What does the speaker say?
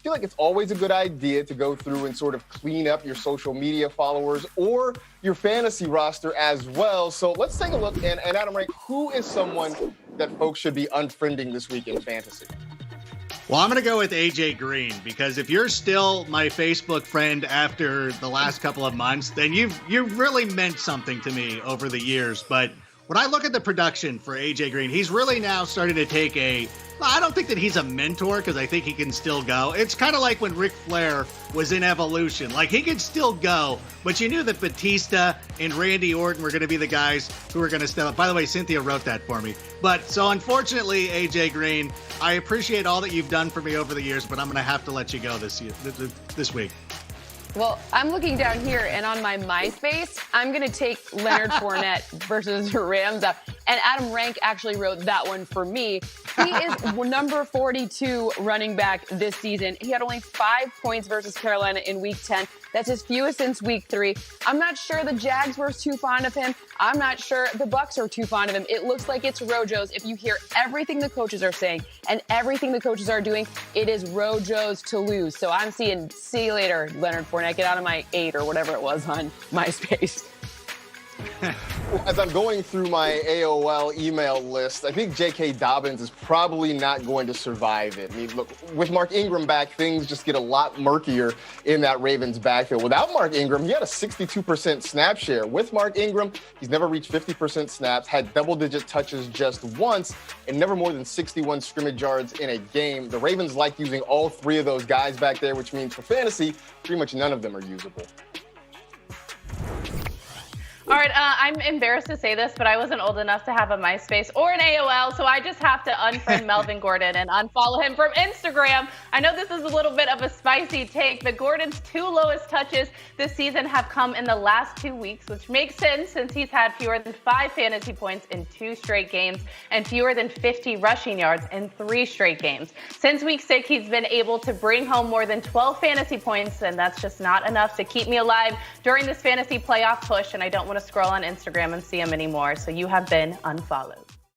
feel like it's always a good idea to go through and sort of clean up your social media followers or your fantasy roster as well. So let's take a look. And Adam Rank, who is someone that folks should be unfriending this week in fantasy? Well, I'm going to go with AJ Green, because if you're still my Facebook friend after the last couple of months, then you've really meant something to me over the years. But when I look at the production for AJ Green, he's really now starting to take I don't think that he's a mentor, because I think he can still go. It's kind of like when Ric Flair was in Evolution. Like, he could still go, but you knew that Batista and Randy Orton were going to be the guys who were going to step up. By the way, Cynthia wrote that for me. But so unfortunately, AJ Green, I appreciate all that you've done for me over the years, but I'm going to have to let you go this week. Well, I'm looking down here, and on my MySpace, I'm going to take Leonard Fournette versus Rams up. And Adam Rank actually wrote that one for me. He is number 42 running back this season. He had only 5 points versus Carolina in Week 10. That's his fewest since Week 3. I'm not sure the Jags were too fond of him. I'm not sure the Bucs are too fond of him. It looks like it's Rojo's. If you hear everything the coaches are saying and everything the coaches are doing, it is Rojo's to lose. So I'm see you later, Leonard Fournette. Get out of my 8 or whatever it was on MySpace. As I'm going through my AOL email list, I think J.K. Dobbins is probably not going to survive it. I mean, look, with Mark Ingram back, things just get a lot murkier in that Ravens backfield. Without Mark Ingram, he had a 62% snap share. With Mark Ingram, he's never reached 50% snaps, had double-digit touches just once, and never more than 61 scrimmage yards in a game. The Ravens like using all 3 of those guys back there, which means for fantasy, pretty much none of them are usable. All right, I'm embarrassed to say this, but I wasn't old enough to have a MySpace or an AOL, so I just have to unfriend Melvin Gordon and unfollow him from Instagram. I know this is a little bit of a spicy take, but Gordon's 2 lowest touches this season have come in the last 2 weeks, which makes sense since he's had fewer than 5 fantasy points in 2 straight games and fewer than 50 rushing yards in 3 straight games. Since Week 6, he's been able to bring home more than 12 fantasy points, and that's just not enough to keep me alive during this fantasy playoff push, and I don't want to scroll on Instagram and see him anymore, so you have been unfollowed.